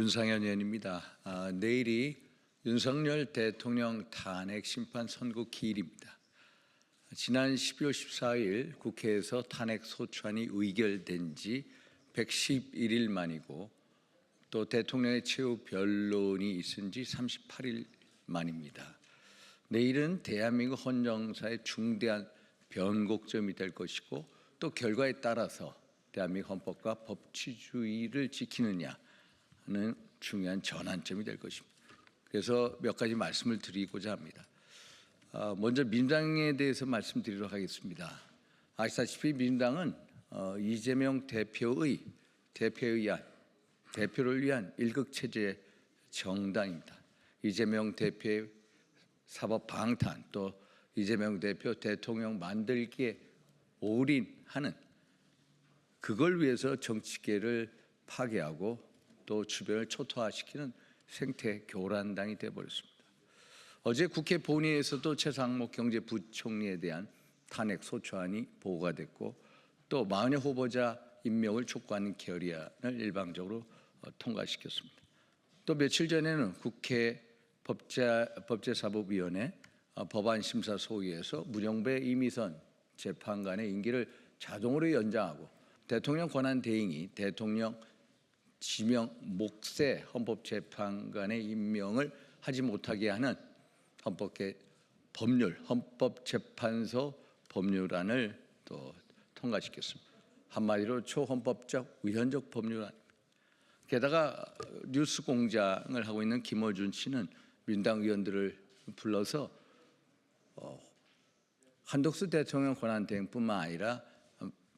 윤상현 의원입니다. 내일이 윤석열 대통령 탄핵 심판 선고 기일입니다. 지난 12월 14일 국회에서 탄핵 소추안이 의결된 지 111일 만이고 또 대통령의 최후 변론이 있은 지 38일 만입니다. 내일은 대한민국 헌정사의 중대한 변곡점이 될 것이고 또 결과에 따라서 대한민국 헌법과 법치주의를 지키느냐는 중요한 전환점이 될 것입니다. 그래서 몇 가지 말씀을 드리고자 합니다. 먼저 민주당에 대해서 말씀드리도록 하겠습니다. 아시다시피 민주당은 이재명 대표의 대표를 위한 일극체제 정당입니다. 이재명 대표의 사법 방탄 또 이재명 대표 대통령 만들기에 올인하는 그걸 위해서 정치계를 파괴하고 또 주변을 초토화시키는 생태 교란당이 되어버렸습니다. 어제 국회 본회의에서도 최상목 경제부총리에 대한 탄핵 소추안이 보고가 됐고 또 40여 후보자 임명을 촉구하는 결의안을 일방적으로 통과시켰습니다. 또 며칠 전에는 국회 법제사법위원회 법안심사소위에서 문영배 이미선 재판관의 임기를 자동으로 연장하고 대통령 권한대행이 대통령 지명 목세 헌법재판관의 임명을 하지 못하게 하는 헌법재판소 법률안을 또 통과시켰습니다. 한마디로 초헌법적 위헌적 법률안. 게다가 뉴스공장을 하고 있는 김어준 씨는 민당 의원들을 불러서 한덕수 대통령 권한대행뿐만 아니라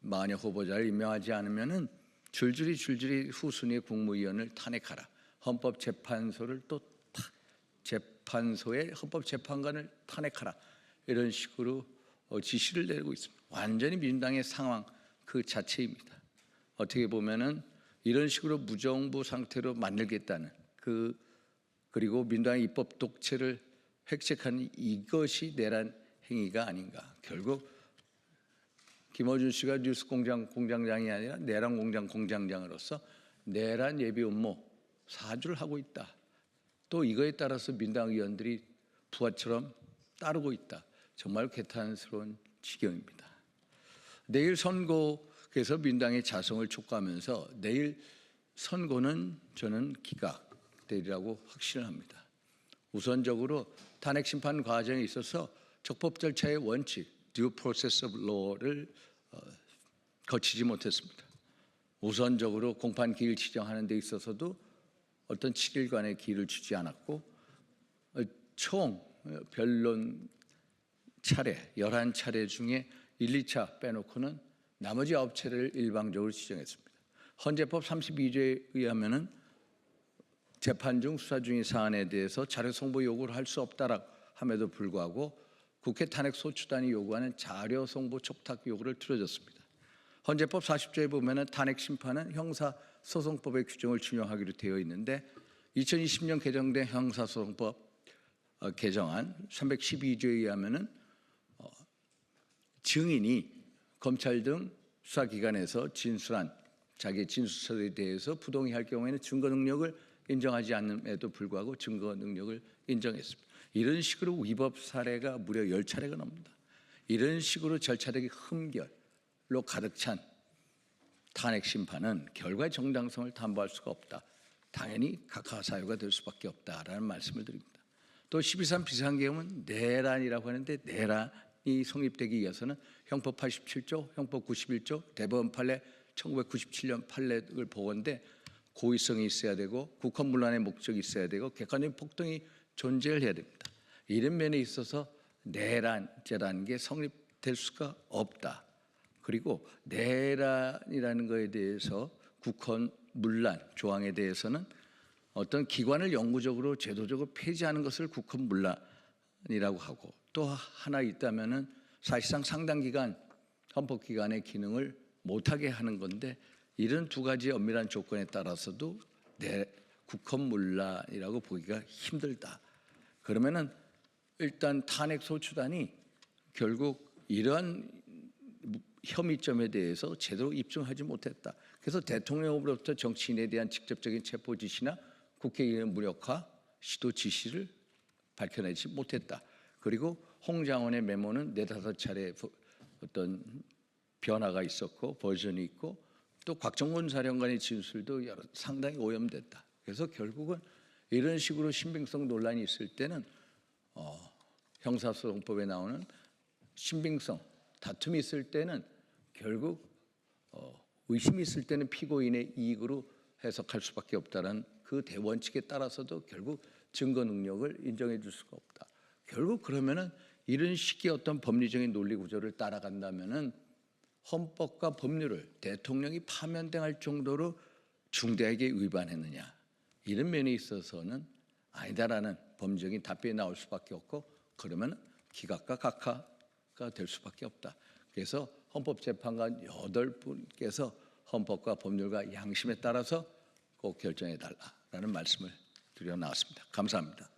40여 후보자를 임명하지 않으면은 줄줄이 후순위 국무위원을 탄핵하라. 헌법재판소를 또 재판소의 헌법재판관을 탄핵하라. 이런 식으로 지시를 내리고 있습니다. 완전히 민주당의 상황 그 자체입니다. 어떻게 보면은 이런 식으로 무정부 상태로 만들겠다는 그리고 민주당의 입법 독재를 획책하는 이것이 내란 행위가 아닌가. 결국 김어준 씨가 뉴스 공장장이 아니라 내란 공장 공장장으로서 내란 예비 음모 사주를 하고 있다. 또 이거에 따라서 민당 의원들이 부하처럼 따르고 있다. 정말 개탄스러운 지경입니다. 내일 선고에서 민당의 자성을 촉구하면서 내일 선고는 저는 기각되리라고 확신을 합니다. 우선적으로 탄핵 심판 과정에 있어서 적법 절차의 원칙 due process of law를 거치지 못했습니다. 우선적으로 공판 기일 지정하는 데 있어서도 어떤 7일간의 기일을 주지 않았고 총 변론 차례 11차례 중에 1, 2차 빼놓고는 나머지 9차례를 일방적으로 지정했습니다. 헌재법 32조에 의하면은 재판 중 수사 중인 사안에 대해서 자료 송부 요구를 할 수 없다라고 함에도 불구하고 국회 탄핵 소추단이 요구하는 자료 송부 촉탁 요구를 들어줬습니다. 헌재법 40조에 보면은 탄핵 심판은 형사소송법의 규정을 준용하기로 되어 있는데 2020년 개정된 형사소송법 개정안 312조에 의하면은 증인이 검찰 등 수사기관에서 진술한 자기 진술서에 대해서 부동의할 경우에는 증거 능력을 인정하지 않음에도 불구하고 증거 능력을 인정했습니다. 이런 식으로 위법 사례가 무려 10차례가 넘습니다. 이런 식으로 절차적인 흠결로 가득 찬 탄핵 심판은 결과의 정당성을 담보할 수가 없다. 당연히 각하사유가 될 수밖에 없다라는 말씀을 드립니다. 또 12.3 비상계엄은 내란이라고 하는데 내란이 성립되기 위해서는 형법 87조, 형법 91조, 대법원 판례 1997년 판례를 보건대 고의성이 있어야 되고 국헌문란의 목적이 있어야 되고 객관적인 폭동이 존재를 해야 됩니다. 이런 면에 있어서 내란죄라는 게 성립될 수가 없다. 그리고 내란이라는 것에 대해서 국헌문란 조항에 대해서는 어떤 기관을 영구적으로 제도적으로 폐지하는 것을 국헌문란이라고 하고 또 하나 있다면은 사실상 상당 기간 헌법기관의 기능을 못하게 하는 건데 이런 두 가지 엄밀한 조건에 따라서도 국헌문란이라고 보기가 힘들다. 그러면은 일단 탄핵 소추단이 결국 이러한 혐의점에 대해서 제대로 입증하지 못했다. 그래서 대통령으로부터 정치인에 대한 직접적인 체포 지시나 국회의원 무력화 시도 지시를 밝혀내지 못했다. 그리고 홍 장관의 메모는 4-5차례 어떤 변화가 있었고 버전이 있고 또 곽정원 사령관의 진술도 상당히 오염됐다. 그래서 결국은 이런 식으로 신빙성 논란이 있을 때는 형사소송법에 나오는 신빙성 다툼이 있을 때는 결국 의심이 있을 때는 피고인의 이익으로 해석할 수밖에 없다는 그 대원칙에 따라서도 결국 증거 능력을 인정해 줄 수가 없다. 결국 그러면은 이런 식의 어떤 법리적인 논리 구조를 따라간다면은 헌법과 법률을 대통령이 파면당할 정도로 중대하게 위반했느냐 이런 면에 있어서는 아니다라는 법적인 답변이 나올 수밖에 없고 그러면 기각과 각하가 될 수밖에 없다. 그래서 헌법재판관 8분께서 헌법과 법률과 양심에 따라서 꼭 결정해 달라라는 말씀을 드려 나왔습니다. 감사합니다.